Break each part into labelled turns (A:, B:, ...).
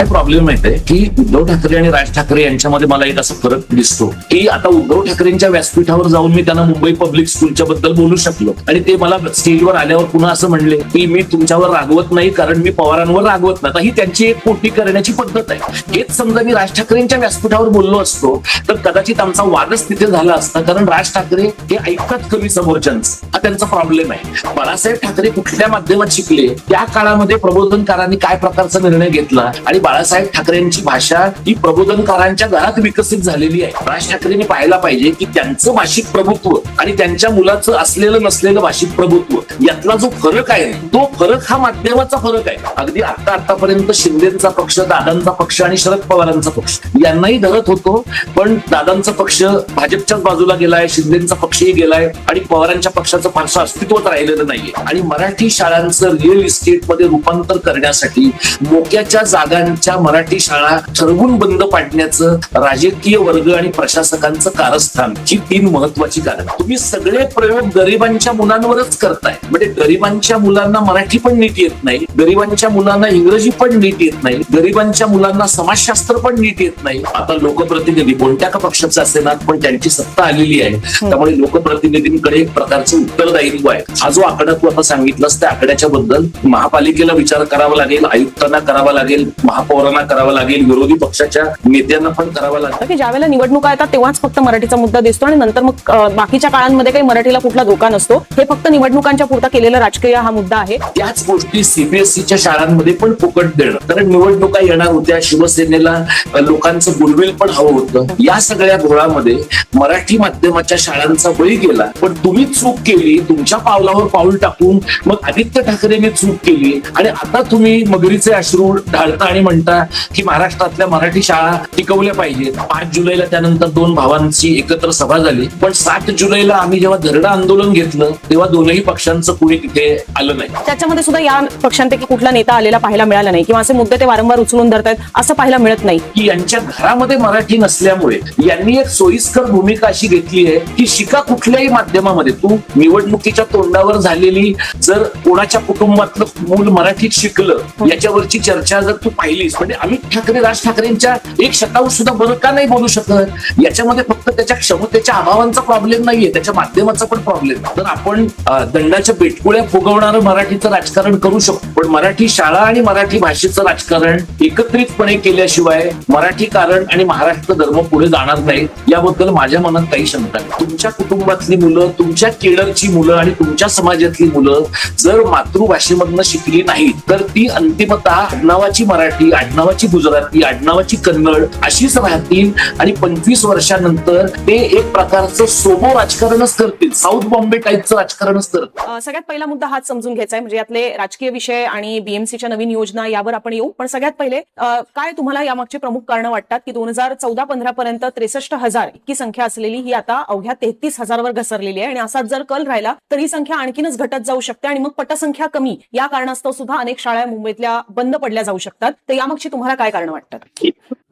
A: काय प्रॉब्लेम माहितीये की उद्धव ठाकरे आणि राज ठाकरे यांच्यामध्ये मला एक असा फरक दिसतो की आता उद्धव ठाकरेंच्या व्यासपीठावर जाऊन मी त्यांना मुंबई पब्लिक स्कूलच्या बद्दल बोलू शकलो आणि ते मला स्टेजवर आल्यावर पुन्हा असं म्हणले की मी तुमच्यावर रागवत नाही कारण मी पवारांवर रागवत नाही. ही त्यांची एक पोटी करण्याची पद्धत आहे. हेच समजा मी राज ठाकरेंच्या व्यासपीठावर बोललो असतो तर कदाचित आमचा वादच तिथे झाला असता, कारण राज ठाकरे हे ऐकतात कमी समोरच्यांचं, हा त्यांचा प्रॉब्लेम आहे. बाळासाहेब ठाकरे कुठल्या माध्यमात शिकले, त्या काळामध्ये प्रबोधनकारांनी काय प्रकारचा निर्णय घेतला आणि बाळासाहेब ठाकरेंची भाषा ही प्रबोधनकारांच्या घरात विकसित झालेली आहे. राज ठाकरेंनी पाहायला पाहिजे की त्यांचं भाषिक प्रभुत्व आणि त्यांच्या मुलाचं असलेलं नसलेलं भाषिक प्रभुत्व यातला जो फरक आहे तो फरक हा माध्यमाचा फरक आहे. अगदी आतापर्यंत शिंदेचा पक्ष, दादांचा पक्ष आणि शरद पवारांचा पक्ष यांनाही धरत होतो, पण दादांचा पक्ष भाजपच्याच बाजूला गेलाय, शिंदेचा पक्षही गेलाय आणि पवारांच्या पक्षाचं फारसं अस्तित्वच राहिलेलं नाहीये. आणि मराठी शाळांचं रिअल इस्टेट मध्ये रूपांतर करण्यासाठी मोक्याच्या जागांच्या मराठी शाळा ठरवून बंद पाडण्याचं राजकीय वर्ग आणि प्रशासकांचं कारस्थान ही 3 महत्वाची कारण. तुम्ही सगळे प्रयोग गरिबांच्या मुलांवरच करताय. म्हणजे गरिबांच्या मुलांना मराठी पण नीट येत नाही, गरिबांच्या मुलांना इंग्रजी पण नीट येत नाही, गरिबांच्या मुलांना समाजशास्त्र पण नीट येत नाही. आता लोकप्रतिनिधी कोणत्या का पक्षाचा असेना पण त्यांची सत्ता आलेली आहे, त्यामुळे लोकप्रतिनिधींकडे एक प्रकारचं उत्तरदायित्व आहे. हा जो आकडा तू आता सांगितलास त्या आकड्याच्या बद्दल महापालिकेला विचार करावा लागेल, आयुक्तांना करावा लागेल, महापौरांना करावा लागेल, विरोधी पक्षाच्या नेत्यांना पण करावा लागेल.
B: की ज्यावेळेला निवडणुका येतात तेव्हाच फक्त मराठीचा मुद्दा दिसतो आणि नंतर मग बाकीच्या काळांमध्ये काही मराठीला कुठला धोका नसतो. हे फक्त निवडणुकांच्या पुरता केलेला राजकीय हा मुद्दा आहे.
A: त्याच गोष्टी सीबीएसईच्या शाळांमध्ये पण फुकट देणं, कारण निवडणुका येणार होत्या, शिवसेनेला लोकांचं गुडविल पण हवं होतं. या सगळ्या घोळामध्ये मराठी माध्यमाच्या शाळांचा बळी गेला. पण तुम्ही चूक केली, तुमच्या पावलावर पाऊल टाकून मग आदित्य ठाकरेंनी चूक केली आणि आता तुम्ही मगरीचे अश्रू ढाळता आणि म्हणता की महाराष्ट्रातल्या मराठी शाळा टिकवल्या पाहिजेत. 5 जुलैला त्यानंतर 2 भावांची एकत्र सभा झाली, पण 7 जुलैला आम्ही जेव्हा धरडा आंदोलन घेतलं तेव्हा दोनही पक्षांचं कुणी तिथे आलं नाही.
B: त्याच्यामध्ये सुद्धा या पक्षांपैकी कुठला नेता आलेला पाहायला मिळाला नाही किंवा असे मुद्दे ते वारंवार उचलून धरतायत असं पाहायला मिळत नाही.
A: की यांच्या घरामध्ये मराठी नसल्यामुळे यांनी एक सोयीस्कर भूमिका अशी घेतली आहे की शिका कुठल्याही माध्यमामध्ये. तू निवडणुकीच्या तोंडावर झालेली जर कोणाच्या कुटुंबातलं मूल मराठीत शिकलं याच्यावरची चर्चा जर तू पाहिलीस, म्हणजे अमित ठाकरे राज ठाकरेंच्या 1% सुद्धा बरं का नाही बोलू शकत. याच्यामध्ये फक्त त्याच्या क्षमतेच्या अभावांचा प्रॉब्लेम नाहीये, त्याच्या माध्यमाचा पण प्रॉब्लेम. तर आपण दंडाच्या बेटकुळ्या फुगवणारं मराठीचं राजकारण करू शकतो, पण मराठी शाळा आणि मराठी भाषेचं राजकारण एकत्रितपणे केल्याशिवाय मराठी कारण आणि महाराष्ट्र धर्म पुढे जाणार नाही याबद्दल माझ्या मनात काही शंका नाही. तुमच्या कुटुंबातली मुलं, तुमच्या केडरची मुलं आणि तुमच्या समाजातली मुलं जर मातृभाषेमधनं शिकली नाही तर ती अंतिमतः आडनावाची मराठी, आडनावाची गुजराती, आडनावाची कन्नड अशीच राहतील आणि 25 वर्षानंतर ते एक प्रकारचं सोबो राजकारणच करतील, साऊथ बॉम्बे टाईपचं राजकारणच करतील.
B: सगळ्यात पहिला मुद्दा हाच समजून घ्यायचा आहे, म्हणजे यातले राजकीय विषय आणि बीएमसीच्या नवीन योजना यावर आपण येऊ. पण सगळ्यात पहिले काय तुम्हाला यामागचे प्रमुख कारण वाटतात की 2014-15 पर्यंत 63,000 इतकी संख्या असलेली ही आता अवघ्या 33,000 वर घसरलेली आहे आणि असाच जर कल राहिला तर ही संख्या आणखीनच घटत जाऊ शकते आणि मग पटसंख्या कमी या कारणास्तव सुद्धा अनेक शाळा मुंबईतल्या बंद पडल्या जाऊ शकतात. तर यामागची तुम्हाला काय कारण वाटतात?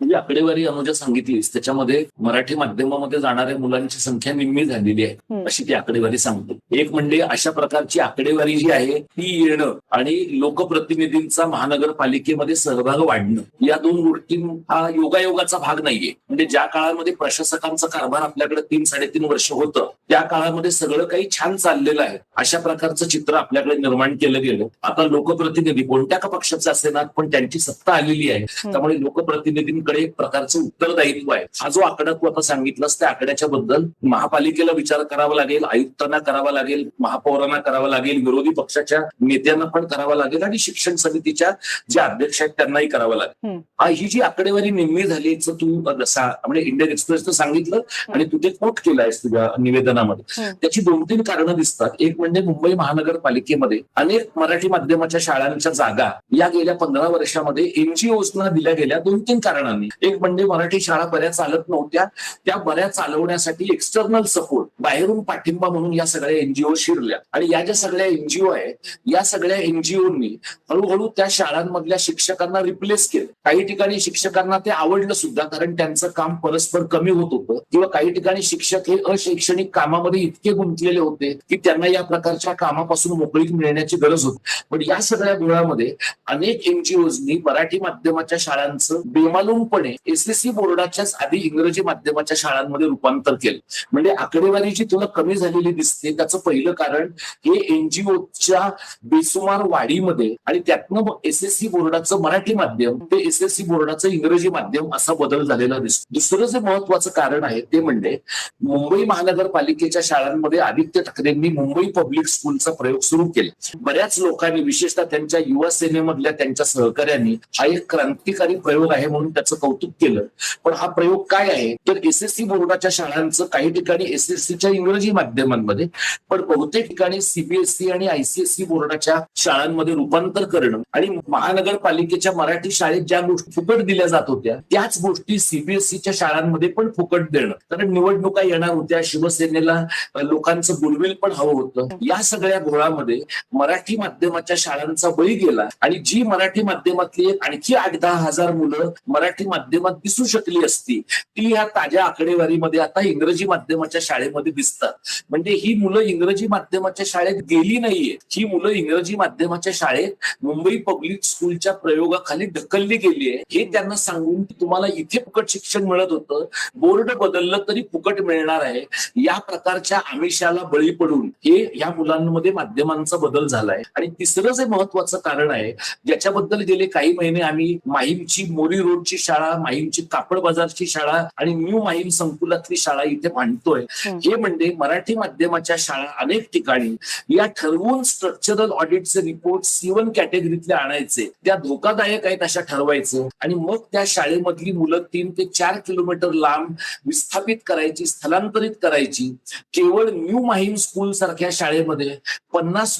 A: म्हणजे आकडेवारी अनुजा सांगितलीस त्याच्यामध्ये मराठी माध्यमामध्ये जाणाऱ्या मुलांची संख्या निम्मी झालेली आहे अशी ती आकडेवारी सांगते. एक म्हणजे अशा प्रकारची आकडेवारी जी आहे ती येणं आणि लोकप्रतिनिधींचा महानगरपालिकेमध्ये सहभाग वाढणं, या 2 गोष्टी हा योगायोगाचा भाग नाहीये. म्हणजे ज्या काळामध्ये प्रशासकांचा कारभार आपल्याकडे 3-3.5 वर्ष होतं त्या काळामध्ये सगळं काही छान चाललेलं आहे अशा प्रकारचं चित्र आपल्याकडे निर्माण केलं गेलं. आता लोकप्रतिनिधी कोणत्या का पक्षाचे असेना पण त्यांची सत्ता आलेली आहे, त्यामुळे लोकप्रतिनिधींकडे एक प्रकारचं उत्तरदायित्व आहे. हा जो आकडा तू आता सांगितलास त्या आकड्याच्या बद्दल महापालिकेला विचार करावा लागेल, आयुक्तांना करावा लागेल, महापौरांना करावा लागेल, विरोधी पक्षाच्या नेत्यांना पण करावा लागेल आणि शिक्षण समितीच्या ज्या अध्यक्ष आहेत त्यांनाही करावं लागेल. ही जी आकडेवारी निम्मी झालीच तू म्हणजे इंडियन एक्सप्रेसनं सांगितलं आणि तू ते कोट केलं आहेस तुझ्या निवेदनामध्ये. त्याची 2-3 कारणं दिसतात. एक म्हणजे मुंबई महानगरपालिकेमध्ये अनेक मराठी माध्यमाच्या शाळांच्या जागा या गेल्या 15 वर्षामध्ये एनजीओजना दिल्या गेल्या 2-3 कारणांनी. एक म्हणजे मराठी शाळा बऱ्याच चालत नव्हत्या, त्या बऱ्याच चालवण्यासाठी एक्सटर्नल सपोर्ट, बाहेरून पाठिंबा म्हणून या सगळ्या एनजीओ शिरल्या आणि या ज्या सगळ्या एनजीओ आहेत या सगळ्या एनजीओनी हळूहळू त्या शाळांमधल्या शिक्षकांना रिप्लेस केलं. काही ठिकाणी शिक्षकांना ते आवडलं सुद्धा, कारण त्यांचं काम परस्पर कमी होत होतं, किंवा काही ठिकाणी शिक्षक हे अशैक्षणिक कामामध्ये इतके गुंतलेले होते की त्यांना या प्रकारच्या कामापासून मोकळीक मिळण्याची गरज होती. पण या सगळ्या गोळामध्ये अनेक एनजीओनी मराठी मराठी माध्यमाच्या शाळांचं बेमालूमपणे एसएससी बोर्डाच्याच आधी इंग्रजी माध्यमाच्या शाळांमध्ये रूपांतर केलं. म्हणजे आकडेवारी जी तुला कमी झालेली दिसते त्याचं पहिलं कारण हे एनजीओच्या बेसुमार वाढीमध्ये आणि त्यातनं मग एसएससी बोर्डाचं मराठी माध्यम ते एसएससी बोर्डाचं इंग्रजी माध्यम असा बदल झालेला दिसतो. दुसरं जे महत्वाचं कारण आहे ते म्हणजे मुंबई महानगरपालिकेच्या शाळांमध्ये आदित्य ठाकरेंनी मुंबई पब्लिक स्कूलचा प्रयोग सुरू केला. बऱ्याच लोकांनी विशेषतः त्यांच्या युवा सेनेमधल्या त्यांच्या सहकार्यांनी हा एक क्रांतिकारी प्रयोग आहे म्हणून त्याचं कौतुक केलं. पण हा प्रयोग काय आहे तर एसएससी बोर्डाच्या शाळांचं काही ठिकाणी एसएससीच्या इंग्रजी माध्यमांमध्ये पण बहुतेक ठिकाणी सीबीएसई आणि आयसीएसई बोर्डाच्या शाळांमध्ये रूपांतर करणं आणि महानगरपालिकेच्या मराठी शाळेत ज्या गोष्टी फुकट दिल्या जात होत्या त्याच गोष्टी सीबीएसईच्या शाळांमध्ये पण फुकट देणं. कारण निवडणुका येणार होत्या, शिवसेनेला लोकांचं गुडविल पण हवं होतं. या सगळ्या घोळामध्ये मराठी माध्यमाच्या शाळांचा बळी गेला आणि जी मराठी माध्यमातली एक आणखी 8-10 हजार मुलं मराठी माध्यमात दिसू शकली असती ती या ताज्या आकडेवारीमध्ये आता इंग्रजी माध्यमाच्या शाळेमध्ये दिसतात. म्हणजे ही मुलं इंग्रजी माध्यमाच्या शाळेत गेली नाहीये, ही मुलं इंग्रजी माध्यमाच्या शाळेत मुंबई पब्लिक स्कूलच्या प्रयोगाखाली ढकलली गेली आहे. हे त्यांना सांगून तुम्हाला इथे फुकट शिक्षण मिळत होतं, बोर्ड बदललं तरी फुकट मिळणार आहे, या प्रकारच्या आमिषाला बळी पडून हे या मुलांमध्ये माध्यमांचा बदल झालाय. आणि तिसरं जे महत्वाचं कारण आहे ज्याच्याबद्दल गेले काही महिने आम्ही माहीमची मोरी रोडची शाळा, माहीमची कापड बाजारची शाळा आणि न्यू माहीम संकुलातली शाळा इथे मांडतोय हे म्हणजे मराठी माध्यमाच्या शाळा अनेक ठिकाणी या ठरवून स्ट्रक्चरल ऑडिटचे रिपोर्ट C1 कॅटेगरीतले आणायचे, त्या धोकादायक आहेत अशा ठरवायचं आणि मग त्या शाळेमधली मुलं 3 ते 4 किलोमीटर लांब विस्थापित करायची, स्थलांतरित करायची. केवळ न्यू माहीम स्कूल सारख्या शाळेमध्ये 50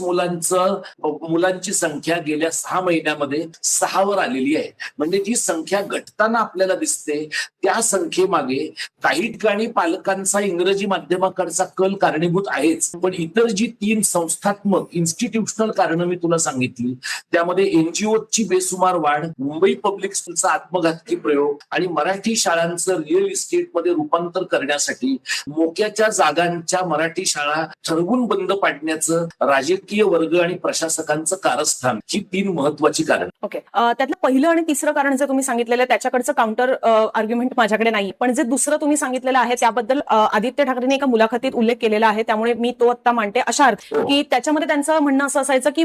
A: मुलांची संख्या गेल्या 6 महिन्यामध्ये 6 वर आलेली आहे. म्हणजे जी संख्या घटताना आपल्याला दिसते त्या संख्येमागे काही ठिकाणी पालकांचा इंग्रजी माध्यमाकडचा कल कारणीभूत आहेच, पण इतर जी 3 संस्थात्मक इन्स्टिट्यूशनल कारणं मी तुला सांगितली त्यामध्ये एनजीओची बेसुमार वाढ, मुंबई पब्लिक स्कूलचा आत्मघातकी प्रयोग आणि मराठी शाळांचं रिअल इस्टेटमध्ये रूपांतर करण्यासाठी मोक्याच्या जागांच्या मराठी शाळा ठरवून बंद पाडण्याचं राजकीय वर्ग आणि प्रशासकांचं कारस्थान ही 3 महत्वाची कारण.
B: ओके, त्यातलं पहिलं आणि तिसरं कारण जे तुम्ही सांगितलेलं आहे त्याच्याकडचं काउंटर आर्ग्युमेंट माझ्याकडे नाही, पण जे दुसरं तुम्ही सांगितलेलं आहे त्याबद्दल आदित्य ठाकरेंनी एका मुलाखतीत उल्लेख केलेला आहे, त्यामुळे मी तो आता मांडते. अशा अर्थ की त्याच्यामध्ये त्यांचं म्हणणं असं असायचं की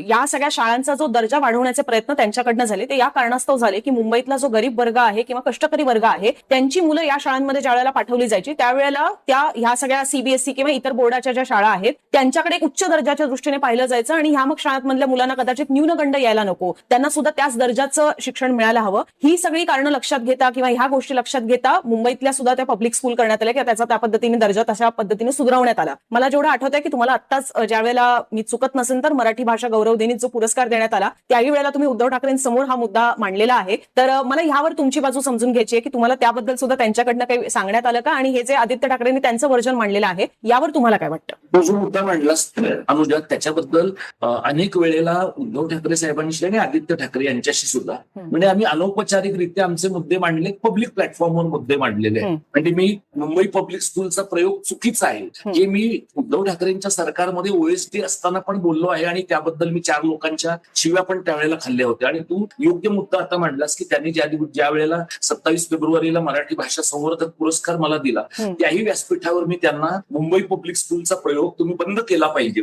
B: या सगळ्या शाळांचा जो दर्जा वाढवण्याचे प्रयत्न त्यांच्याकडनं झाले ते या कारणास्तव झाले की मुंबईतला जो गरीब वर्ग आहे किंवा कष्टकरी वर्ग आहे त्यांची मुलं या शाळांमध्ये ज्या वेळेला पाठवली जायची त्यावेळेला ह्या सगळ्या सीबीएसई किंवा इतर बोर्डाच्या ज्या शाळा आहेत त्यांच्याकडे एक उच्च दर्जाच्या दृष्टीने पाहिलं जायचं आणि ह्या मग शाळांमधल्या मुलांना कदाचित न्यूनगंड यायला नको, त्यांना सुद्धा त्याच दर्जाचं शिक्षण मिळायला हवं. ही सगळी कारणं लक्षात घेता किंवा ह्या गोष्टी लक्षात घेता मुंबईतल्या सुद्धा त्या पब्लिक स्कूल करण्यात आल्या किंवा त्याचा त्या पद्धतीने दर्जा तशा पद्धतीने सुधारवण्यात आला. मला जेवढं आठवतंय की तुम्हाला आत्ताच ज्या वेळेला मी चुकत नसेल तर मराठी भाषा गौरव दिनी जो पुरस्कार देण्यात आला त्याही वेळेला तुम्ही उद्धव ठाकरेंसमोर हा मुद्दा मांडलेला आहे. तर मला ह्यावर तुमची बाजू समजून घ्यायची आहे की तुम्हाला त्याबद्दल सुद्धा त्यांच्याकडनं काही सांगण्यात आलं का आणि हे जे आदित्य ठाकरेंनी त्यांचं वर्जन मांडलेलं आहे यावर तुम्हाला काय वाटतं?
A: तो जो मुद्दा मांडलास अनुजा त्याच्याबद्दल अनेक वेळेला उद्धव ठाकरे साहेबांशी आणि आदित्य ठाकरे यांच्याशी सुद्धा म्हणजे आम्ही अनौपचारिकरित्या आमचे मुद्दे मांडले, पब्लिक प्लॅटफॉर्मवर मुद्दे मांडलेले आहेत. म्हणजे मी मुंबई पब्लिक स्कूलचा प्रयोग चुकीचा आहे हे मी उद्धव ठाकरेंच्या सरकारमध्ये ओएसडी असताना पण बोललो आहे आणि त्याबद्दल मी 4 लोकांच्या शिव्या पण त्यावेळेला खाल्ल्या होत्या. आणि तू योग्य मुद्दा आता मांडलास की त्यांनी ज्या वेळेला 27 फेब्रुवारीला मराठी भाषा संवर्धक पुरस्कार मला दिला त्याही व्यासपीठावर मी त्यांना मुंबई पब्लिक स्कूलचा प्रयोग तुम्ही बंद केला पाहिजे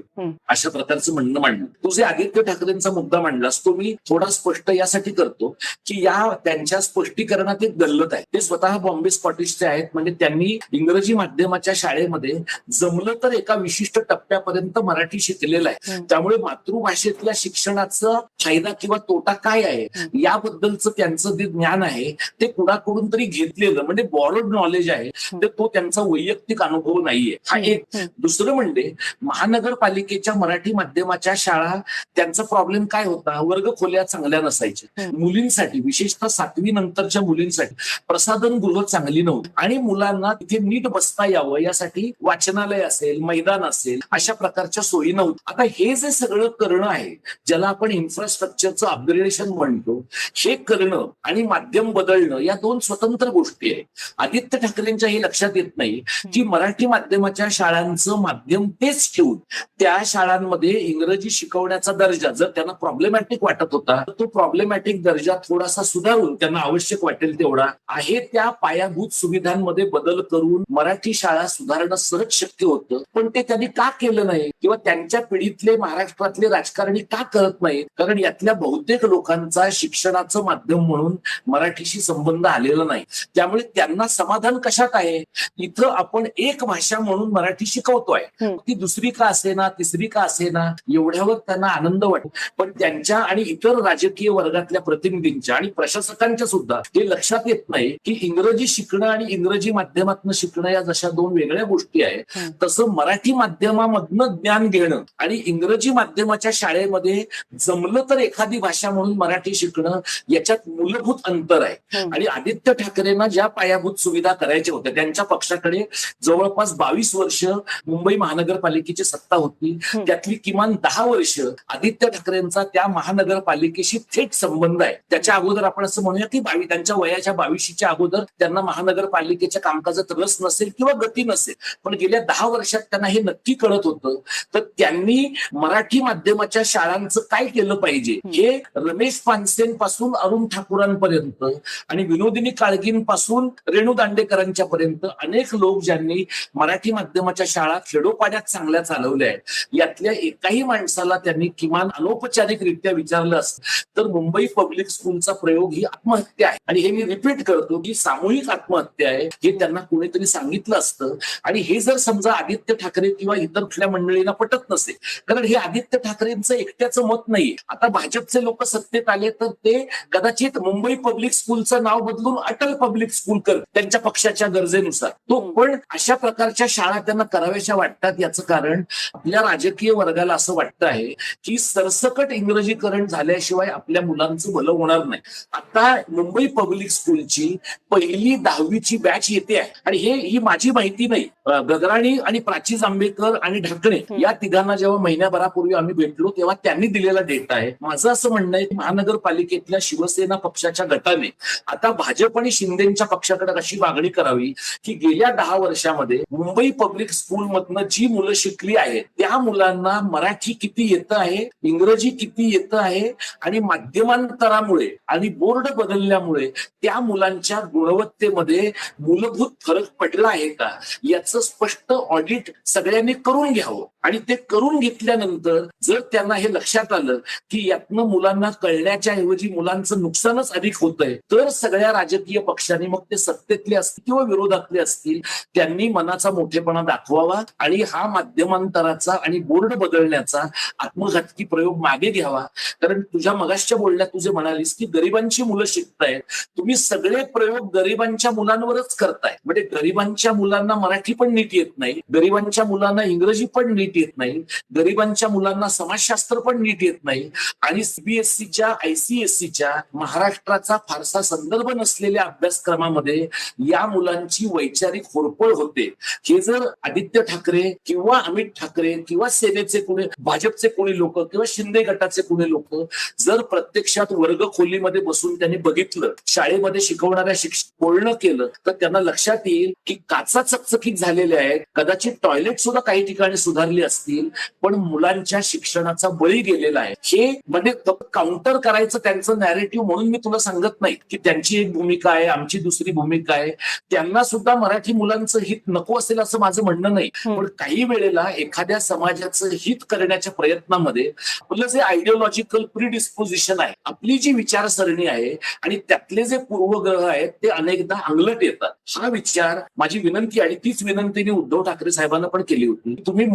A: अशा प्रकारचं म्हणणं मांडलं. तू जे आदित्य ठाकरेंचा मुद्दा मांडलास तो मी थोडा स्पष्ट यासाठी करतो की या त्यांच्या स्पष्टीकरणात एक गल्लत आहे. ते स्वतः बॉम्बे स्कॉटिशचे आहेत, म्हणजे त्यांनी इंग्रजी माध्यमाच्या शाळेमध्ये जमलं तर एका विशिष्ट टप्प्यापर्यंत मराठी शिकलेलं आहे. त्यामुळे मातृभाषेतल्या शिक्षणाचा फायदा किंवा तोटा काय आहे याबद्दलचं त्यांचं जे ज्ञान आहे ते कुणाकडून तरी घेतलेलं म्हणजे बॉरोड नॉलेज आहे, तर तो त्यांचा वैयक्तिक अनुभव नाहीये. हा एक. दुसरं म्हणजे महानगरपालिकेच्या मराठी माध्यमाच्या शाळा त्यांचा प्रॉब्लेम काय होता, वर्ग खोल्या चांगल्या नसायच्या मुलींसाठी, विशेषतः 7वी नंतरच्या मुलींसाठी प्रसाधन गृह चांगली नव्हती आणि मुलांना तिथे नीट बसता यावं यासाठी वाचनालय असेल, मैदान असेल अशा प्रकारच्या सोयी नव्हत्या. आता हे जे सगळं करणं आहे ज्याला आपण इन्फ्रास्ट्रक्चरचं अपग्रेडेशन म्हणतो, हे करणं आणि माध्यम बदलणं या 2 स्वतंत्र गोष्टी आहेत. आदित्य ठाकरेंच्या हे लक्षात येत नाही की मराठी माध्यमाच्या शाळांचं माध्यम तेच ठेवून त्या शाळांमध्ये इंग्रजी शिकवण्याचा दर्जा जर त्यांना प्रॉब्लेमॅटिक वाटत होता तर तो प्रॉब्लेम प्रॉब्लेमॅटिक दर्जा थोडासा सुधारून त्यांना आवश्यक वाटेल तेवढा आहे त्या पायाभूत सुविधांमध्ये बदल करून मराठी शाळा सुधारणं सहज शक्य होतं. पण ते त्यांनी का केलं नाही किंवा त्यांच्या पिढीतले महाराष्ट्रातले राजकारणी का करत नाहीत? कारण यातल्या बहुतेक लोकांचा शिक्षणाचं माध्यम म्हणून मराठीशी संबंध आलेला नाही. त्यामुळे त्यांना समाधान कशात आहे? इथं आपण एक भाषा म्हणून मराठी शिकवतोय, ती दुसरी का असेना, तिसरी का असेना, एवढ्यावर त्यांना आनंद वाटतो. पण त्यांच्या आणि इतर राजकीय वर्गातल्या प्रतिनिधींच्या आणि प्रशासकांच्या सुद्धा हे लक्षात येत नाही की इंग्रजी शिकणं आणि इंग्रजी माध्यमातून शिकणं या जशा दोन वेगळ्या गोष्टी आहेत, तसं मराठी माध्यमामधनं ज्ञान घेणं आणि इंग्रजी माध्यमाच्या शाळेमध्ये जमलं तर एखादी भाषा म्हणून मराठी शिकणं याच्यात मूलभूत अंतर आहे. आणि आदित्य ठाकरेंना ज्या पायाभूत सुविधा करायच्या होत्या, त्यांच्या पक्षाकडे जवळपास 22 वर्ष मुंबई महानगरपालिकेची सत्ता होती. त्यातली किमान 10 वर्ष आदित्य ठाकरेंचा त्या महानगरपालिकेशी थेट संबंध आहे. त्याच्या अगोदर आपण असं म्हणूया की त्यांच्या वयाच्या 22च्या अगोदर त्यांना महानगरपालिकेच्या कामकाजात रस नसेल किंवा गती नसेल, पण गेल्या 10 वर्षात त्यांना हे नक्की कळत होतं. तर त्यांनी मराठी माध्यमाच्या शाळांचं काय केलं पाहिजे हे रमेश पानसेंपासून अरुण ठाकूरांपर्यंत आणि विनोदिनी काळगींपासून रेणू दांडेकरांच्या पर्यंत अनेक लोक ज्यांनी मराठी माध्यमाच्या शाळा खेडोपाड्यात चांगल्या चालवल्या आहेत, यातल्या एकाही माणसाला त्यांनी किमान अनौपचारिकरित्या विचारलं असतं तर मुंबई पब्लिक स्कूलचा प्रयोग ही आत्महत्या आहे. आणि हे मी रिपीट करतो की सामूहिक आत्महत्या आहे हे त्यांना कोणीतरी सांगितलं असतं. आणि हे जर समजा आदित्य ठाकरे किंवा इतर कुठल्या मंडळींना पटत नसेल, कारण हे आदित्य ठाकरेंचं एकट्याचं मत नाही. आता भाजपचे लोक सत्तेत आले तर ते कदाचित मुंबई पब्लिक स्कूलचं नाव बदलून अटल पब्लिक स्कूल कर त्यांच्या पक्षाच्या गरजेनुसार. तो पण अशा प्रकारच्या शाळा त्यांना कराव्याशा वाटतात. याचं कारण आपल्या राजकीय वर्गाला असं वाटतं आहे की सरसकट इंग्रजीकरण झाल्याशिवाय आपल्या मुलांचं भलं होणार नाही. आता मुंबई पब्लिक स्कूलची पहिली 10वीची बॅच येते आहे आणि ही माझी माहिती नाही. गगराणी आणि प्राची जांभेकर आणि ढाकणे या तिघांना जेव्हा महिन्याभरापूर्वी आम्ही भेटलो तेव्हा त्यांनी दिलेला डेटा आहे. माझं असं म्हणणं आहे की महानगरपालिकेतल्या शिवसेना पक्षाच्या गटाने आता भाजप आणि शिंदेच्या पक्षाकडे अशी मागणी करावी की गेल्या 10 वर्षामध्ये मुंबई पब्लिक स्कूल मधनं जी मुलं शिकली आहेत त्या मुलांना मराठी किती येतं आहे, इंग्रजी किती येतं आहे आणि माध्यमांतरामुळे आणि बोर्ड बदलल्यामुळे त्या मुलांच्या गुणवत्तेमध्ये मूलभूत फरक पडला आहे का, याचं स्पष्ट ऑडिट सगळ्यांनी करून घ्यावं. आणि ते करून घेतल्यानंतर जर त्यांना हे लक्षात आलं की यातनं मुलांना कळण्याच्या ऐवजी मुलांचं नुकसानच अधिक होतंय, तर सगळ्या राजकीय पक्षांनी, मग ते सत्तेतले असतील किंवा विरोधातले असतील, त्यांनी मनाचा मोठेपणा दाखवावा आणि हा माध्यमांतराचा आणि बोर्ड बदलण्याचा आत्मघातकी प्रयोग मागे घ्यावा. कारण तुझ्या मगाशच्या बोलण्यात तुझे म्हणालीस की गरिबांची मुलं शिकतायत, तुम्ही सगळे प्रयोग गरिबांच्या मुलांवरच करताय. म्हणजे गरिबांच्या मुलांना मराठी पण नीट येत नाही, गरिबांच्या मुलांना इंग्रजी पण नीट येत नाही, गरिबांच्या मुलांना समाजशास्त्र पण नीट येत नाही आणि सीबीएसईच्या आयसीएसईच्या महाराष्ट्राचा फारसा संदर्भ नसलेल्या अभ्यासक्रमामध्ये या मुलांची वैचारिक होरपळ होते. हे जर आदित्य ठाकरे किंवा अमित ठाकरे किंवा सेनेचे कोणी, भाजपचे कोणी लोक किंवा शिंदे गटाचे कोणी लोक जर प्रत्यक्षात वर्ग खोलीमध्ये बसून त्यांनी बघितलं, शाळेमध्ये शिकवणाऱ्या शिक्षक बोलणं केलं, तर त्यांना लक्षात येईल की काचा चकचकीत झालेल्या आहेत. कदाचित टॉयलेट सुद्धा काही ठिकाणी सुधारली असतील, पण मुलांच्या शिक्षणाचा बळी गेलेला आहे. हे म्हणजे काउंटर करायचं त्यांचं नॅरेटिव्ह म्हणून मी तुला सांगत नाही की त्यांची एक भूमिका आहे, आमची दुसरी भूमिका आहे. त्यांना सुद्धा मराठी मुलांचं हित नको असेल असं माझं म्हणणं नाही, पण काही वेळेला एखाद्या समाजाचं हित करण्याच्या प्रयत्नामध्ये आपलं जे आयडिओलॉजिकल प्रिडिस्पोजिशन आहे, आपली जी विचारसरणी आहे आणि त्यातले जे पूर्वग्रह आहेत ते अनेकदा अंगलट येतात. हा विचार, माझी विनंती आणि तीच विनंती मी उद्धव ठाकरे साहेबांना पण केली होती, तुम्ही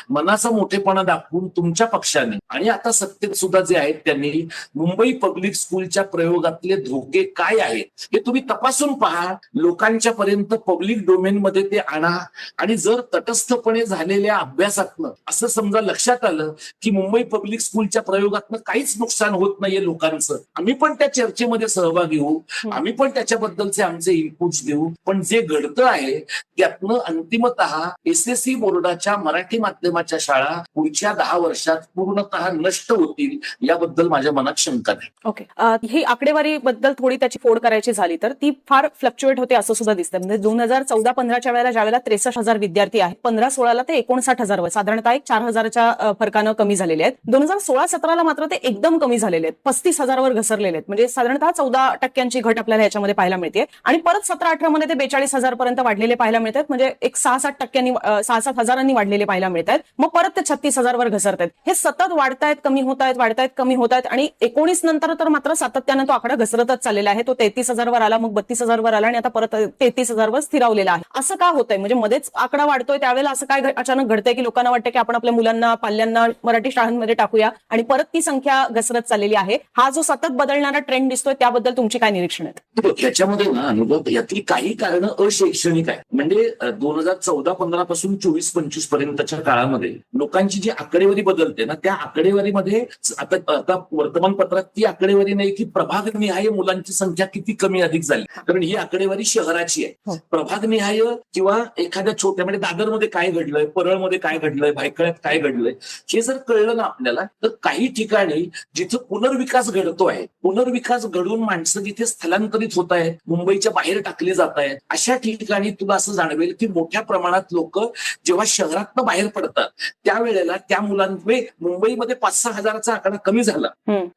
A: मनाचा मोठेपणा दाखवून तुमच्या पक्षाने आणि आता सत्तेत सुद्धा जे आहेत त्यांनी मुंबई पब्लिक स्कूलच्या प्रयोगातले धोके काय आहेत हे तुम्ही तपासून पहा, लोकांच्या पर्यंत पब्लिक डोमेन मध्ये ते आणा. आणि जर तटस्थपणे झालेल्या अभ्यासातनं असं समजा लक्षात आलं की मुंबई पब्लिक स्कूलच्या प्रयोगातनं काहीच नुकसान होत नाहीये लोकांचं, आम्ही पण त्या चर्चेमध्ये सहभागी होऊ, आम्ही पण त्याच्याबद्दलचे आमचे इनपुट्स देऊ. पण जे घडतं आहे त्यातनं अंतिमतः एसएससी बोर्डाच्या मराठी माध्यमाच्या शाळा पुढच्या 10 वर्षात पूर्णतः नष्ट होतील याबद्दल माझ्या मनात शंका नाही.
B: ओके, ही आकडेवारी बद्दल थोडी त्याची फोड करायची झाली तर ती फार फ्लक्च्युएट होते असं सुद्धा दिसतं. म्हणजे 2014-15च्या वेळेला ज्यावेळेला 63,000 विद्यार्थी आहेत, 15-16ला ते 59,000 साधारणतः एक 4,000च्या फरकानं कमी झालेले आहेत. 2016-17ला मात्र ते एकदम कमी झालेले आहेत. 35,000 वर घसरलेले आहेत. म्हणजे साधारणतः 14% घट आपल्याला याच्यामध्ये पाहायला मिळते. आणि परत 17-18 मध्ये ते 42,000 पर्यंत वाढलेले पाहायला मिळतात. म्हणजे एक 6-7 हजारांनी वाढलेले पाहायला मिळतात. मग परत ते 36,000 वर घसरत आहेत. हे सतत वाढतायत, कमी होत आहेत, वाढतायत, कमी होत आहेत. आणि 19 नंतर तर मात्र सातत्यानं तो आकडा घसरतच चाललेला आहे. तो 33,000 वर आला, मग 32,000 वर आला आणि आता परत 33,000 वर स्थिरावलेला आहे. असं का होतंय? म्हणजे मध्येच आकडा वाढतोय त्यावेळेला असं काय अचानक घडतंय की लोकांना वाटतं की आपण आपल्या मुलांना, पाल्यांना मराठी शाळांमध्ये टाकूया आणि परत ती संख्या घसरत चाललेली आहे. हा जो सतत बदलणारा ट्रेंड दिसतोय त्याबद्दल तुमची काय निरीक्षण आहेत?
A: याच्यामध्ये ना अनुभव, यातली काही कारणं अशैक्षणिक आहे. म्हणजे 2014-15 पासून 24-25 पर्यंतच्या काळामध्ये लोकांची जी आकडेवारी बदलते ना, त्या आकडेवारीमध्ये आता वर्तमानपत्रात ती आकडेवारी नाही की प्रभागनिहाय मुलांची संख्या किती कमी अधिक झाली, कारण ही आकडेवारी शहराची आहे. प्रभागनिहाय किंवा एखाद्या छोट्या, म्हणजे दादरमध्ये काय घडलंय, परळमध्ये काय घडलंय, भायखळ्यात काय घडलंय, हे जर कळलं ना आपल्याला, तर काही ठिकाणी जिथं पुनर्विकास घडतोय, पुनर्विकास घडून माणसं जिथे स्थलांतरित होत आहेत, मुंबईच्या बाहेर टाकली जात आहेत, अशा ठिकाणी तुला असं जाणवेल की मोठ्या प्रमाणात लोक जेव्हा शहरातनं बाहेर पडतात त्यावेळेला त्या मुलांमुळे मुंबईमध्ये 5-6 हजाराचा आकडा कमी झाला,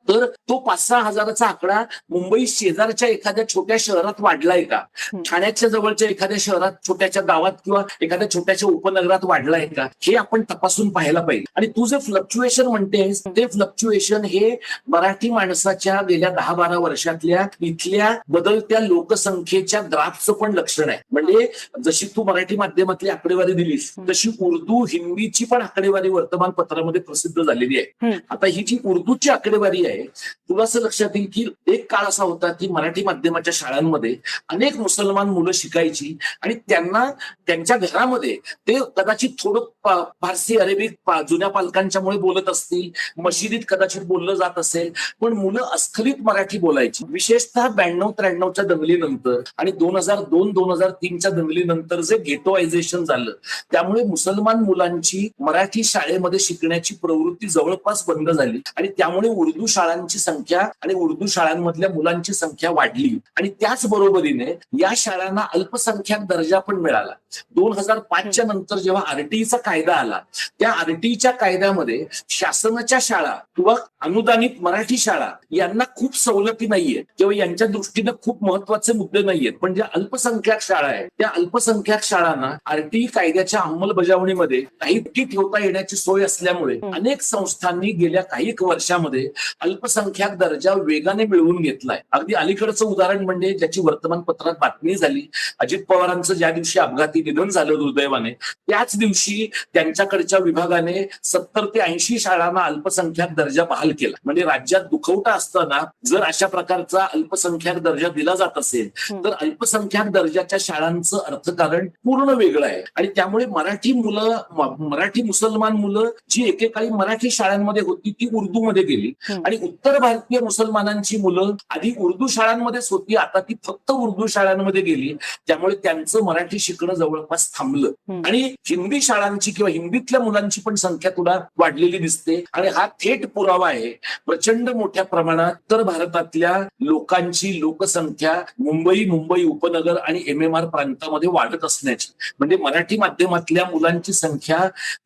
A: तर तो 5-6 हजाराचा आकडा मुंबई शेजारच्या एखाद्या छोट्या शहरात वाढलाय का, ठाण्याच्या जवळच्या एखाद्या शहरात, छोट्याच्या गावात किंवा एखाद्या छोट्याच्या उपनगरात वाढलाय का, हे आपण तपासून पाहायला पाहिजे. आणि तू जे फ्लक्च्युएशन म्हणतेस ते फ्लक्च्युएशन हे मराठी माणसाच्या गेल्या 10-12 वर्षातल्या इथल्या बदलत्या लोकसंख्येच्या ग्राफचं पण लक्षण आहे. म्हणजे जशी तू मराठी माध्यमातली आकडेवारी दिलीस तशी उर्दू, हिंदीची पण आकडेवारी वर्तमानपत्रामध्ये प्रसिद्ध झालेली आहे. आता ही जी उर्दूची आकडेवारी आहे, तुला असं लक्षात येईल की एक काळ असा होता की मराठी माध्यमाच्या शाळांमध्ये अनेक मुसलमान मुलं शिकायची आणि त्यांना त्यांच्या घरामध्ये ते कदाचित थोडं फारसी अरेबिक जुन्या पालकांच्यामुळे बोलत असतील, मशिदीत कदाचित बोललं जात असेल, पण मुलं अस्खलित मराठी बोलायची. विशेषतः 92-93च्या दंगलीनंतर आणि 2002-2003च्या दंगलीनंतर जे गेटोआयझेशन झालं, त्यामुळे मुसलमान मुलांची मराठी शाळेमध्ये शिकण्याची प्रवृत्ती जवळपास बंद झाली आणि त्यामुळे उर्दू शाळांची संख्या आणि उर्दू शाळांमधल्या मुलांची संख्या वाढली. आणि त्याच बरोबरीने या शाळांना अल्पसंख्याक दर्जा पण मिळाला. 2005च्या नंतर जेव्हा आरटीईचा कायदा आला, त्या आरटीईच्या कायद्यामध्ये शासनाच्या शाळा किंवा अनुदानित मराठी शाळा यांना खूप सवलती नाहीये किंवा यांच्या दृष्टीने खूप महत्वाचे मुद्दे नाहीयेत, पण ज्या अल्पसंख्याक शाळा आहेत त्या अल्पसंख्याक शाळांना आरटीई कायद्याच्या अंमलबजावणीमध्ये काही ठेवता येण्याची सोय असल्यामुळे अनेक संस्थांनी गेल्या काही वर्षामध्ये अल्पसंख्याक दर्जा वेगाने मिळवून घेतलाय. अगदी अलीकडचं उदाहरण म्हणजे ज्याची वर्तमानपत्रात बातमी झाली, अजित पवारांचं ज्या दिवशी अपघाती निधन झालं दुर्दैवाने, त्याच दिवशी त्यांच्याकडच्या विभागाने 70 ते 80 शाळांना अल्पसंख्याक दर्जा बहाल केला. म्हणजे राज्यात दुखवटा असताना जर अशा प्रकारचा अल्पसंख्याक दर्जा दिला जात असेल तर अल्पसंख्याक दर्जाच्या शाळांचं अर्थकारण पूर्ण वेगळं आहे. आणि त्यामुळे मराठी मुसलमान मुलं जी एकेकाळी मराठी शाळांमध्ये होती ती उर्दूमध्ये गेली आणि उत्तर भारतीय मुसलमानांची मुलं आधी उर्दू शाळांमध्येच होती, आता ती फक्त उर्दू शाळांमध्ये गेली. त्यामुळे त्यांचं मराठी शिकणं जवळपास थांबलं आणि हिंदी शाळांची किंवा हिंदीतल्या मुलांची पण संख्या तुला वाढलेली दिसते. आणि हा थेट पुरावा आहे प्रचंड मोठ्या प्रमाणात उत्तर भारतातल्या लोकांची लोकसंख्या मुंबई उपनगर आणि MMR प्रांतामध्ये वाढत असण्याची. म्हणजे मराठी माध्यमातल्या मुलांची संख्या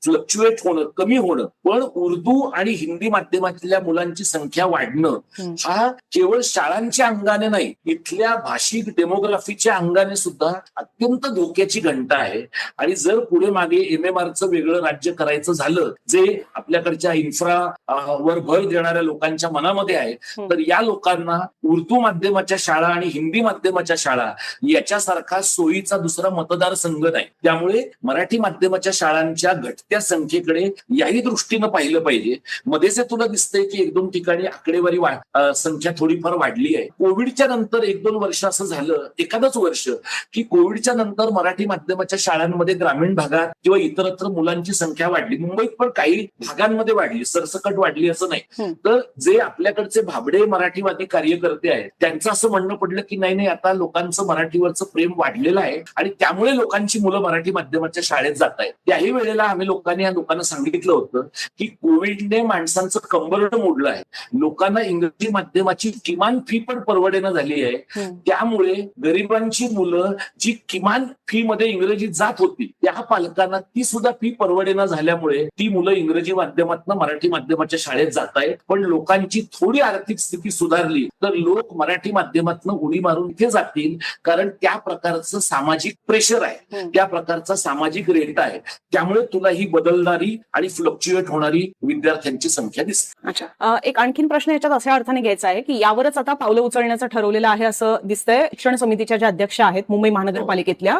A: फ्लक्च्युएट होणं, कमी होणं, पण उर्दू आणि हिंदी माध्यमातल्या मुलांची संख्या वाढणं हा केवळ शाळांच्या अंगाने नाही, इथल्या भाषिक डेमोग्राफीच्या अंगाने सुद्धा अत्यंत धोक्याची घंटा आहे. आणि जर पुढे मागे MMRचं वेगळं राज्य करायचं झालं, जे आपल्याकडच्या इन्फ्रा वर भर देणाऱ्या लोकांच्या मनामध्ये आहे, तर या लोकांना उर्दू माध्यमाच्या शाळा आणि हिंदी माध्यमाच्या शाळा याच्यासारखा सोयीचा दुसरा मतदारसंघ नाही. त्यामुळे मराठी माध्यमाच्या शाळांच्या घटत्या संख्येकडे याही दृष्टीनं पाहिलं पाहिजे. मध्येच तुला दिसतंय की 1-2 ठिकाणी आकडेवारी संख्या थोडीफार वाढली आहे. कोविडच्या नंतर 1-2 वर्ष असं झालं, एखादंच वर्ष, की कोविडच्या नंतर मराठी माध्यमाच्या शाळांमध्ये ग्रामीण भागात किंवा इतरत्र मुलांची संख्या वाढली. मुंबईत पण काही भागांमध्ये वाढली, सरसकट वाढली असं नाही. तर जे आपल्याकडचे भाबडे मराठीवादी कार्यकर्ते आहेत त्यांचं असं म्हणणं पडलं की नाही, आता लोकांचं मराठीवरचं प्रेम वाढलेलं आहे आणि त्यामुळे लोकांची मुलं मराठी माध्यमाच्या शाळेत जात आहेत. त्याही वेळेला या लोकांना सांगितलं होतं की कोविडने माणसांचं कंबरडं मोडलं आहे, लोकांना इंग्रजी माध्यमाची किमान फी पण परवडेना झाली आहे. त्यामुळे गरिबांची मुलं जी किमान फी मध्ये इंग्रजीत जात होती त्या पालकांना ती सुद्धा फी परवडेना झाल्यामुळे ती मुलं इंग्रजी माध्यमातून मराठी माध्यमाच्या शाळेत जात आहेत. पण लोकांना लोकांची थोडी आर्थिक स्थिती सुधारली तर लोक मराठी माध्यमातून उडी मारून इथे जातील, कारण त्या प्रकारचं सामाजिक प्रेशर आहे, त्या प्रकारचा सामाजिक रेट आहे. त्यामुळे तुला ही बदलणारी आणि फ्लक्च्युएट होणारी विद्यार्थ्यांची संख्या दिसते.
B: अच्छा, एक आणखीन प्रश्न याच्यात अशा अर्थाने घ्यायचा आहे की यावरच आता पावलं उचलण्याचं ठरवलेलं आहे असं दिसतंय. शिक्षण समितीच्या ज्या अध्यक्ष आहेत मुंबई महानगरपालिकेतल्या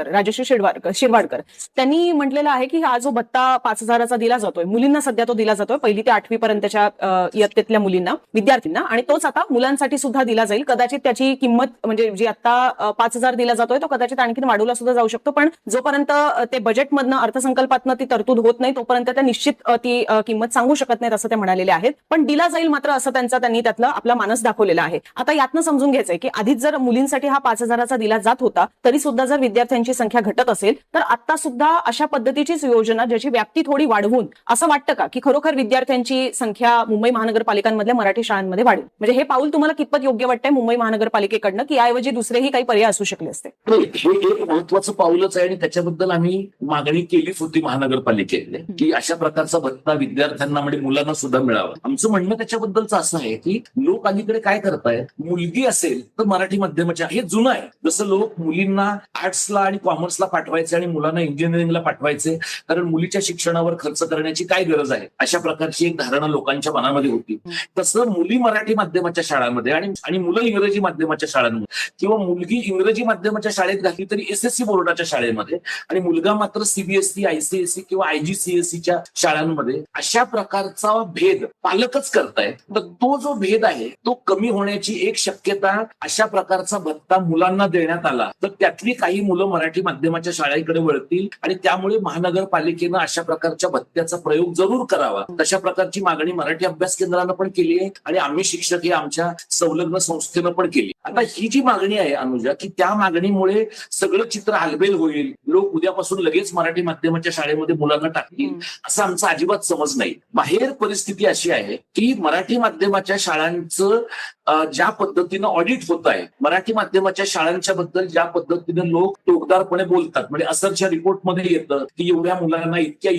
B: राजश्री शिरवाडकर, त्यांनी म्हटलेलं आहे की हा जो भत्ता 5,000चा दिला जातोय मुलींना, सध्या तो दिला जातोय 1ली ते 8वी पर्यंतच्या इयत्तेतल्या मुलींना, विद्यार्थ्यांना, आणि तोच आता मुलांसाठी सुद्धा दिला जाईल. कदाचित त्याची किंमत म्हणजे जी आता 5,000 दिला जातोय तो कदाचित आणखीन वाढवला सुद्धा जाऊ शकतो, पण जोपर्यंत ते बजेटमधनं अर्थसंकल्पातनं ती तरतूद होत नाही तोपर्यंत त्या निश्चित ती किंमत सांगू शकत नाहीत असं ते म्हणालेले आहेत. पण दिला जाईल मात्र असं त्यांनी त्यातलं आपला मानस दाखवलेला आहे. आता यातनं समजून घ्यायचंय की आधीच जर मुलींसाठी हा 5,000चा दिला जात होता तरी सुद्धा जर विद्यार्थ्यांची संख्या घटत असेल तर आता सुद्धा अशा पद्धतीचीच योजना ज्याची व्याप्ती थोडी वाढवून असं वाटतं का की खरोखर विद्यार्थ्यांची संख्या मुंबई महानगरपालिकांमधल्या मराठी शाळांमध्ये वाढेल? म्हणजे हे पाऊल तुम्हाला कितपत योग्य वाटतंय मुंबई महानगरपालिकेकडनं, की याऐवजी दुसरेही काही पर्याय असू शकले असते?
A: हे एक महत्वाचं पाऊलच आहे आणि त्याच्याबद्दल आम्ही मागणी केलीच होती महानगरपालिकेने की अशा प्रकारचा भत्ता विद्यार्थ्यांना म्हणजे मुलांना सुद्धा मिळावा. आमचं म्हणणं त्याच्याबद्दलच असं आहे की लोक अलीकडे काय करतायत, मुलगी असेल तर मराठी माध्यमाच्या, हे जुनं आहे. जसं लोक मुलींना आर्ट्सला आणि कॉमर्सला पाठवायचे आणि मुलांना इंजिनिअरिंगला पाठवायचे कारण मुलीच्या शिक्षणावर खर्च करण्याची काय गरज आहे, अशा प्रकारची एक धारणा लोकांच्या मनामध्ये होती. तसं मुली मराठी माध्यमाच्या शाळांमध्ये आणि मुलं इंग्रजी माध्यमाच्या शाळांमध्ये, किंवा मुलगी इंग्रजी माध्यमाच्या शाळेत घातली तरी एसएससी बोर्डाच्या शाळेमध्ये आणि मुलगा मात्र सीबीएसई, आयसीएसई किंवा आयजीसीएसईच्या शाळांमध्ये, अशा प्रकारचा भेद पालकच करतायत. तर तो जो भेद आहे तो कमी होण्याची एक शक्यता अशा प्रकारचा भत्ता मुलांना देण्यात आला तर त्यातली काही मुलं मराठी माध्यमाच्या शाळेकडे वळतील आणि त्यामुळे महानगरपालिकेनं अशा प्रकारच्या भत्त्याचा प्रयोग जरूर करावा. तशा प्रकारची मागणी मराठी अभ्यास केंद्रानं पण केली आहे आणि आम्ही शिक्षक हे आमच्या संलग्न संस्थेनं पण केली. आता ही जी मागणी आहे अनुजा, की त्या मागणीमुळे सगळं चित्र हलबेल होईल, लोक उद्यापासून लगेच मराठी माध्यमाच्या शाळेमध्ये मुलांना टाकतील असं आमचा अजिबात समज नाही. बाहेर परिस्थिती अशी आहे की मराठी माध्यमाच्या शाळांचं ज्या पद्धतीनं ऑडिट होत आहे, मराठी माध्यमाच्या शाळांच्या बद्दल ज्या पद्धतीनं लोक टोकदारपणे बोलतात, म्हणजे असरच्या रिपोर्टमध्ये येतं की एवढ्या मुलांना इतक्या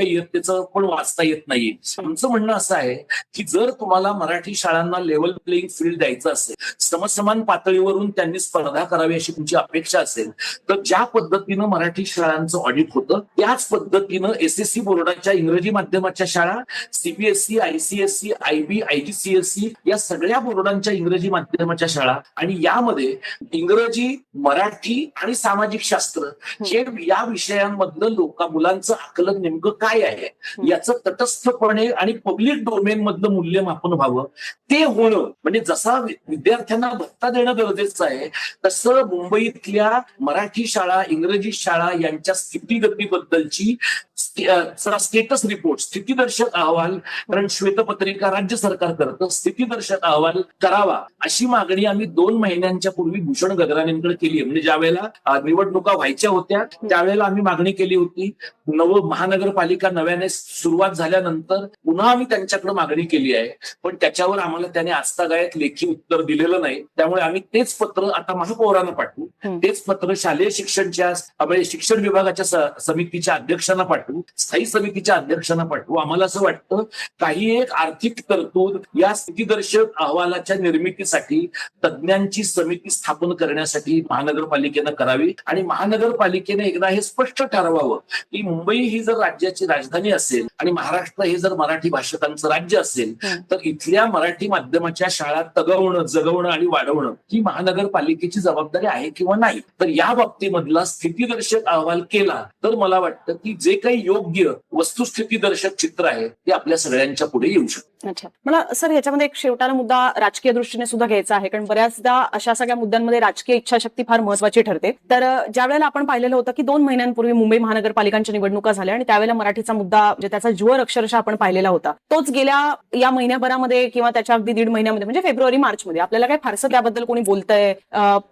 A: इयत्तेचं पण वाचता येत नाही. आमचं म्हणणं असं आहे की जर तुम्हाला मराठी शाळांना लेव्हल प्लेइंग फील्ड द्यायचं असेल, समसमान पातळीवरून त्यांनी स्पर्धा करावी अशी तुमची अपेक्षा असेल, तर ज्या पद्धतीनं मराठी शाळांचं ऑडिट होतं त्याच पद्धतीनं एसएससी बोर्डाच्या इंग्रजी माध्यमाच्या शाळा, सीबीएसई, आयसीएसई, आयबी, आयजीसीएसई या सगळ्या बोर्डांच्या इंग्रजी माध्यमाच्या शाळा आणि यामध्ये इंग्रजी, मराठी आणि सामाजिक शास्त्र हे या विषयांमधलं मुलांचं आकलन नेमकं काय आहे याचं तटस्थपणे आणि पब्लिक डोमेन मधलं मूल्यमापन व्हावं. ते होणं म्हणजे जसा विद्यार्थ्यांना भत्ता देणं गरजेचं आहे तसं मुंबईतल्या मराठी शाळा, इंग्रजी शाळा यांच्या स्थितीगतीबद्दलची स्टेटस रिपोर्ट, स्थितीदर्शक अहवाल, कारण श्वेतपत्रिका राज्य सरकार करतं, स्थितीदर्शक अहवाल करावा अशी मागणी आम्ही 2 महिन्यांच्या पूर्वी भूषण गगराणेंकडे केली. म्हणजे ज्या वेळेला निवडणुका व्हायच्या होत्या त्यावेळेला आम्ही मागणी केली होती. महानगरपालिका नव्याने सुरुवात झाल्यानंतर पुन्हा आम्ही त्यांच्याकडे मागणी केली आहे, पण त्याच्यावर आम्हाला त्याने आजतागायत लेखी उत्तर दिलेलं नाही. त्यामुळे आम्ही तेच पत्र आता महापौरांना पाठवू, तेच पत्र शालेय शिक्षण विभागाच्या समितीच्या अध्यक्षांना पाठवू, स्थायी समितीच्या अध्यक्षांना पाठवू. आम्हाला असं वाटतं काही एक आर्थिक तरतूद या स्थितीदर्शक अहवालाच्या निर्मितीसाठी तज्ज्ञांची समिती स्थापन करण्यासाठी महानगरपालिकेनं करावी आणि महानगरपालिकेने एकदा हे स्पष्ट ठरवावं की मुंबई ही जर राज्याची राजधानी असेल आणि महाराष्ट्र हे जर मराठी भाषकांचं राज्य असेल तर इथल्या मराठी माध्यमाच्या शाळा जगवणं आणि वाढवणं ही महानगरपालिकेची जबाबदारी आहे किंवा नाही. तर या बाबतीमधला स्थितीदर्शक अहवाल केला तर मला वाटतं की जे काही योग्य वस्तुस्थितीदर्शक चित्र आहे ते आपल्या सगळ्यांच्या पुढे येऊ शकतं.
B: अच्छा, मला सर ह्याच्यामध्ये एक शेवटाला मुद्दा राजकीय दृष्टीने सुद्धा घ्यायचा आहे, कारण बऱ्याचदा अशा सगळ्या मुद्द्यांमध्ये राजकीय इच्छाशक्ती फार महत्वाची ठरते. तर ज्या वेळेला आपण पाहिलेलं होतं की 2 महिन्यांपूर्वी मुंबई महानगरपालिकांच्या निवडणुका झाल्या आणि त्यावेळेला मराठीचा मुद्दा म्हणजे त्याचा ज्वर अक्षरशः आपण पाहिलेला होता, तोच गेल्या या महिन्याभरामध्ये किंवा त्याच्या अगदी 1.5 महिन्यामध्ये म्हणजे फेब्रुवारी मार्च मध्ये आपल्याला काही फारसं त्याबद्दल कोणी बोलतंय,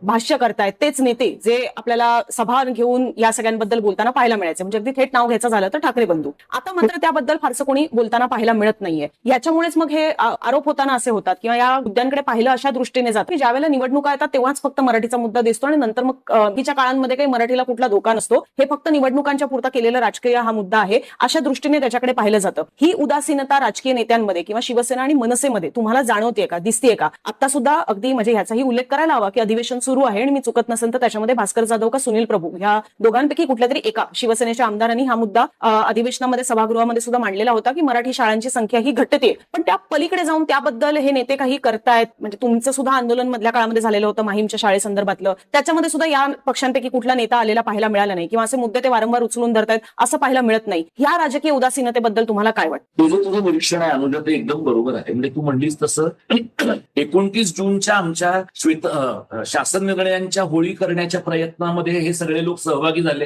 B: भाष्य करतायत तेच नेते जे आपल्याला सभा घेऊन या सगळ्यांबद्दल बोलताना पाहायला मिळायचे. म्हणजे अगदी थेट नाव घ्यायचं झालं तर ठाकरे बंधू. आता मात्र त्याबद्दल फारसं कोणी बोलताना पाहायला मिळत नाहीये. याच्यामुळेच मग हे आरोप होताना असे होतात किंवा या मुद्द्यांकडे पाहिलं अशा दृष्टीने जात की ज्यावेळेला निवडणुका येतात तेव्हाच फक्त मराठीचा मुद्दा दिसतो आणि नंतर मग तिच्या काळांमध्ये काही मराठीला कुठला धोका नसतो, हे फक्त निवडणुकांच्या पुरता केलेला राजकीय हा मुद्दा आहे अशा दृष्टीने त्याच्याकडे पाहिलं जातं. ही उदासीनता राजकीय राजकीय नेत्यांमध्ये किंवा शिवसेना आणि मनसेमध्ये तुम्हाला जाणवतेय का, दिसतेय का? आता सुद्धा अगदी म्हणजे ह्याचाही उल्लेख करायला हवा की अधिवेशन सुरू आहे आणि मी चुकत नसेल तर त्याच्यामध्ये भास्कर जाधव का सुनील प्रभू ह्या दोघांपैकी कुठल्या तरी एका शिवसेनेच्या आमदारांनी हा मुद्दा अधिवेशनामध्ये सभागृहामध्ये सुद्धा मांडलेला होता की मराठी शाळांची संख्या ही घटते. पण त्या पलीकडे जाऊन त्याबद्दल हे नेते काही करतायत, म्हणजे तुमचं सुद्धा आंदोलन मधल्या काळामध्ये झालेलं होतं माहीमच्या शाळेसंदर्भातलं, त्याच्यामध्ये सुद्धा या पक्षांपैकी कुठला नेता आलेला पाहायला मिळाला नाही किंवा असे मुद्दे ते वारंवार उचलून धरतायत असं पाहायला मिळत नाही. ह्या राजकीय उदासीनतेबद्दल तुम्हाला काय वाटतं?
A: तुझं निरीक्षण आहे अनुजा, ते एकदम बरोबर आहे. म्हणजे तू म्हणलीस तसं 29 जूनच्या आमच्या शासन निर्णयांच्या होळी करण्याच्या प्रयत्नामध्ये हे सगळे लोक सहभागी झाले.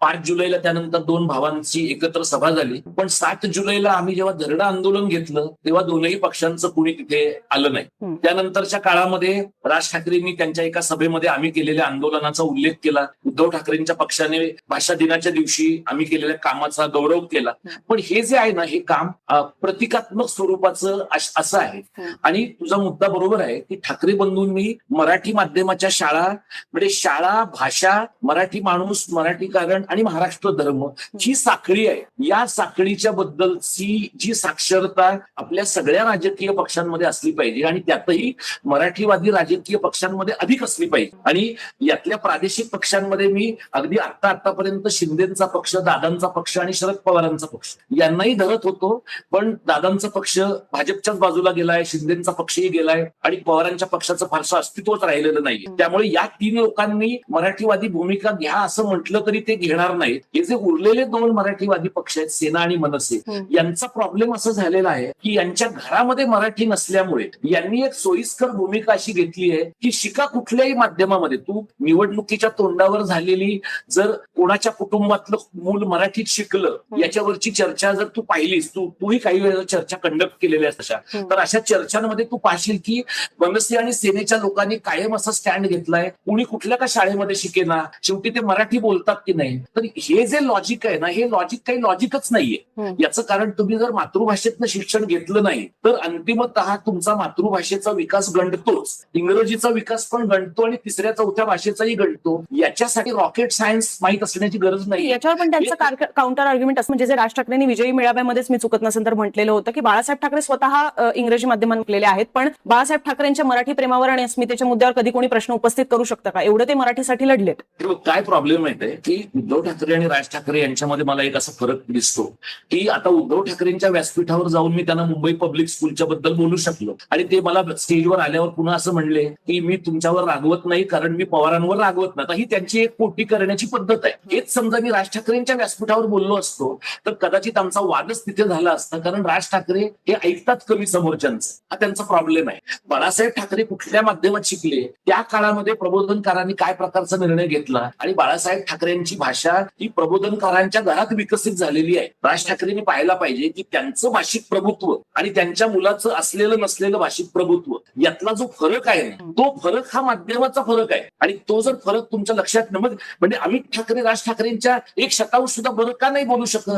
A: 5 जुलैला त्यानंतर 2 भावांची एकत्र सभा झाली. पण 7 जुलैला आम्ही जेव्हा धरणं आंदोलन घेतलं तेव्हा दोनही पक्षांचं कुणी तिथे आलं नाही. त्यानंतरच्या काळामध्ये राज ठाकरेंनी त्यांच्या एका सभेमध्ये आम्ही केलेल्या आंदोलनाचा उल्लेख केला. उद्धव ठाकरेंच्या पक्षाने भाषा दिनाच्या दिवशी आम्ही केलेल्या कामाचा गौरव केला. पण हे जे आहे ना, हे काम प्रतिकात्मक स्वरूपाचं असं आहे. आणि तुझा मुद्दा बरोबर आहे की ठाकरे बंधूंनी मराठी माध्यमाच्या शाळा, म्हणजे शाळा, भाषा, मराठी माणूस, मराठी कारण आणि महाराष्ट्र धर्म ही साखळी आहे. या साखळीच्या बद्दलची जी साक्षरता आपल्या सगळ्या राजकीय पक्षांमध्ये असली पाहिजे आणि त्यातही मराठीवादी राजकीय पक्षांमध्ये अधिक असली पाहिजे. आणि यातल्या प्रादेशिक पक्षांमध्ये मी अगदी आतापर्यंत शिंदेचा पक्ष, दादांचा पक्ष आणि शरद पवारांचा पक्ष यांनाही धरत होतो. पण दादांचा पक्ष भाजपच्याच बाजूला गेलाय, शिंदेचा पक्षही गेलाय आणि पवारांच्या पक्षाचं फारसं अस्तित्वच राहिलेलं नाहीये. त्यामुळे या 3 लोकांनी मराठीवादी भूमिका घ्या असं म्हटलं तरी ते घेणार नाहीत. हे जे उरलेले 2 मराठीवादी पक्ष आहेत, सेना आणि मनसे, यांचा प्रॉब्लेम असं झालेला आहे की यांच्या घरामध्ये मराठी नसल्यामुळे यांनी एक सोयीस्कर भूमिका अशी घेतली आहे की शिका कुठल्याही माध्यमामध्ये. तू निवडणुकीच्या तोंडावर झालेली जर कोणाच्या कुटुंबातलं मूल मराठीत शिकलं याच्यावरची चर्चा जर तू पाहिलीस, तूही काही वेळेला चर्चा कंडक्ट केलेल्या तशा, तर अशा चर्चांमध्ये तू पाहशील की मनसे आणि सेनेच्या लोकांनी कायम असा स्टँड घेतलाय, कुणी कुठल्या का शाळेमध्ये शिकेना, शेवटी ते मराठी बोलतात की नाही. तर हे जे लॉजिक आहे ना, हे लॉजिक काही लॉजिकच नाहीये. याचं कारण तुम्ही जर मातृभाषेतनं शिक्षण घेतलं नाही तर अंतिमतः तुमचा मातृभाषेचा विकास गंडतोच, इंग्रजीचा विकास पण गंडतो आणि 3ऱ्या-4थ्या भाषेचाही गंडतो. याच्यासाठी रॉकेट सायन्स माहित असण्याची गरज नाही.
B: याच्यावर पण त्यांचं काउंटर आर्ग्युमेंट असं, म्हणजे जे राज ठाकरेंनी विजयी मेळाव्यामध्येच मी चुकत नसेल तर म्हटलेलं होतं की बाळासाहेब ठाकरे स्वतः इंग्रजी माध्यमात शिकलेले आहेत, पण बाळासाहेब ठाकरेंच्या मराठी प्रेमावर आणि अस्मितेच्या मुद्द्यावर कधी कोणी प्रश्न उपस्थित करू शकतं का? एवढं ते मराठीसाठी लढलेत.
A: काय प्रॉब्लेम आहे की उद्धव ठाकरे आणि राज ठाकरे यांच्यामध्ये मला एक असा फरक दिसतो की आता उद्धव ठाकरेंच्या व्यासपीठावर जाऊन मी त्यांना मुंबई पब्लिक स्कूलच्या बद्दल बोलू शकलो आणि ते मला स्टेजवर आल्यावर पुन्हा असं म्हणले की मी तुमच्यावर रागवत नाही कारण मी पवारांवर रागवत नाही. ही त्यांची एक पोटी करण्याची पद्धत आहे. हेच समजा मी राज ठाकरेंच्या व्यासपीठावर बोललो असतो तर कदाचित आमचा वादच तिथे झाला असता, कारण राज ठाकरे हे ऐकतात कमी समोरच्यांचं, हा त्यांचा प्रॉब्लेम आहे. बाळासाहेब ठाकरे कुठल्या माध्यमात शिकले, त्या काळामध्ये प्रबोधनकारांनी काय प्रकारचा निर्णय घेतला आणि बाळासाहेब ठाकरेंची भाषा ही प्रबोधनकारांच्या घरात विकसित झालेली आहे. राज ठाकरेंनी पाहायला पाहिजे की त्यांचं भाषिक प्रभुत्व आणि त्यांच्या मुलाचं असलेलं नसलेलं भाषिक प्रभुत्व यातला जो फरक आहे तो फरक हा माध्यमाचा फरक आहे. आणि तो जर फरक तुमच्या लक्षात मग म्हणजे अमित ठाकरे राज ठाकरेंच्या 1% सुद्धा बरं का नाही बोलू शकत,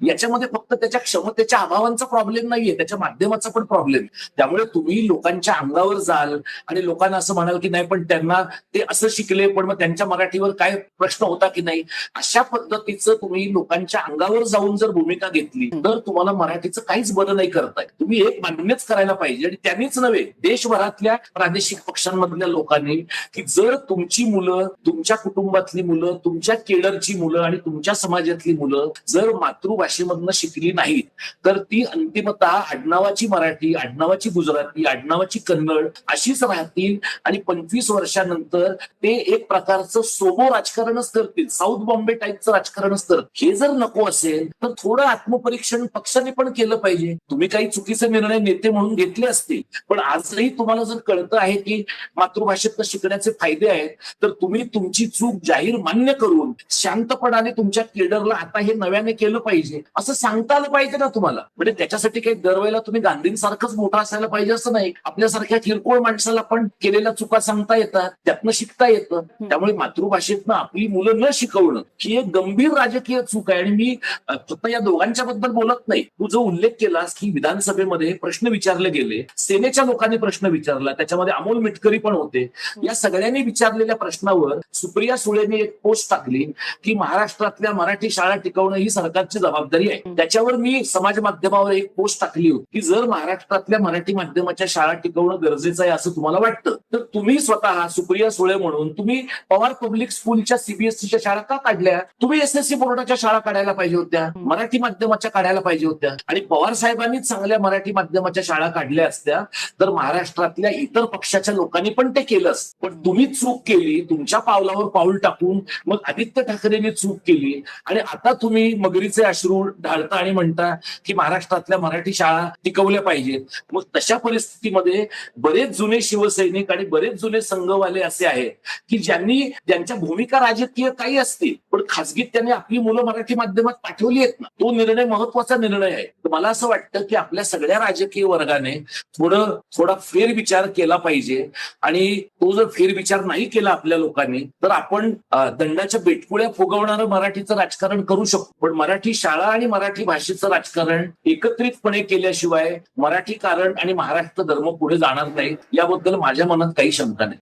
A: याच्यामध्ये फक्त त्याच्या क्षमतेच्या अभावांचा प्रॉब्लेम नाहीये, त्याच्या माध्यमाचा पण प्रॉब्लेम. त्यामुळे तुम्ही लोकांच्या अंगावर जाल आणि लोकांना असं म्हणाल की नाही पण त्यांना ते असं शिकले पण मग त्यांच्या मराठीवर काय प्रश्न होता की नाही, अशा पद्धतीचं तुम्ही लोकांच्या अंगावर जाऊन जर भूमिका घेतली तर तुम्हाला मराठीचं काहीच बरं नाही करताय. तुम्ही एक मान्यच करायला पाहिजे आणि त्यांनीच नव्हे देशभरातल्या प्रादेशिक पक्षांमधल्या लोकांनी की जर तुमची मुलं, तुमच्या कुटुंबातली मुलं, तुमच्या केडरची मुलं आणि तुमच्या समाजातली मुलं जर मातृभाषेमधनं शिकली नाहीत तर ती अंतिमतः आडनावाची मराठी, आडनावाची गुजराती, आडनावाची कन्नड अशीच राहतील आणि 25 वर्षानंतर ते एक प्रकारचं सोमो राजकारणच करतील, साऊथ बॉम्बे टाईपचं राजकारणच करतील. हे जर नको असेल तर थोडं आत्मपरीक्षण पक्षाने पण केलं पाहिजे. तुम्ही काही चुकीचे निर्णय नेते म्हणून घेतले असतील पण आजही तुम्हाला जर कळतं आहे की मातृभाषेतनं शिकण्याचे फायदे आहेत तर तुम्ही तुमची चूक जाहीर मान्य करून शांतपणाने तुमच्या केडरला आता हे नव्याने केलं पाहिजे असं सांगता आलं पाहिजे ना तुम्हाला. म्हणजे त्याच्यासाठी काही दरवेळेला तुम्ही गांधींसारखंच मोठा असायला पाहिजे असं नाही. आपल्यासारख्या किरकोळ माणसाला पण केलेल्या चुका सांगता येतात, त्यातनं शिकता येतं. त्यामुळे मातृभाषेतनं आपली मुलं न शिकवणं ही एक गंभीर राजकीय चूक आहे. आणि मी फक्त या दोघांच्या बद्दल बोलत नाही. तू जो उल्लेख केलास की विधानसभेमध्ये प्रश्न विचारले गेले, सेनेच्या लोकांनी प्रश्न विचारला, त्याच्यामध्ये अमोल मिटकरी पण होते. या सगळ्यांनी विचारलेल्या प्रश्नावर सुप्रिया सुळेंनी एक पोस्ट टाकली की महाराष्ट्रातल्या मराठी शाळा टिकवणं ही सरकारची जबाबदारी आहे. त्याच्यावर मी समाज माध्यमावर एक एक पोस्ट टाकली होती की जर महाराष्ट्रातल्या मराठी माध्यमाच्या शाळा टिकवणं गरजेचं आहे असं तुम्हाला वाटतं तर तुम्ही स्वतः सुप्रिया सुळे म्हणून तुम्ही पवार पब्लिक स्कूलच्या सीबीएसईच्या शाळा का काढल्या? तुम्ही एसएससी बोर्डाच्या शाळा काढायला पाहिजे होत्या, मराठी माध्यमाच्या काढायला पाहिजे होत्या. आणि पवार साहेबांनीच चांगल्या मराठी माध्यमाच्या शाळा काढल्या असत्या तर महाराष्ट्रातल्या इतर पक्षाच्या लोकांनी पण ते केलंच. पण तुम्हीच चूक केली, तुमच्या पावलावर पाऊल टाकून मग आदित्य ठाकरेंनी चूक केली आणि आता तुम्ही मगरीचे अश्रू ढाळता आणि म्हणता की महाराष्ट्रातल्या मराठी शाळा टिकवल्या पाहिजेत. मग तशा परिस्थितीमध्ये बरेच जुने शिवसैनिक आणि बरेच जुने संघवाले असे आहेत की ज्यांच्या भूमिका राजकीय काही असतील पण खासगीत त्यांनी आपली मुलं मराठी माध्यमात पाठवली आहेत ना. तो निर्णय महत्वाचा निर्णय आहे. तर मला असं वाटतं की आपल्या सगळ्या राजकीय वर्गाने थोडा फेरविचार केला पाहिजे आणि तो जर फेरविचार नाही केला आपल्या लोकांनी तर आपण दंडाच्या बेटकुळ्या फुगवणारं मराठीचं राजकारण करू शकतो. पण मराठी शाळा आणि मराठी भाषेचं राजकारण एकत्रितपणे केल्याशिवाय मराठी कारण आणि महाराष्ट्र धर्म पुढे जाणार नाही याबद्दल माझ्या मनात काही शंका नाही.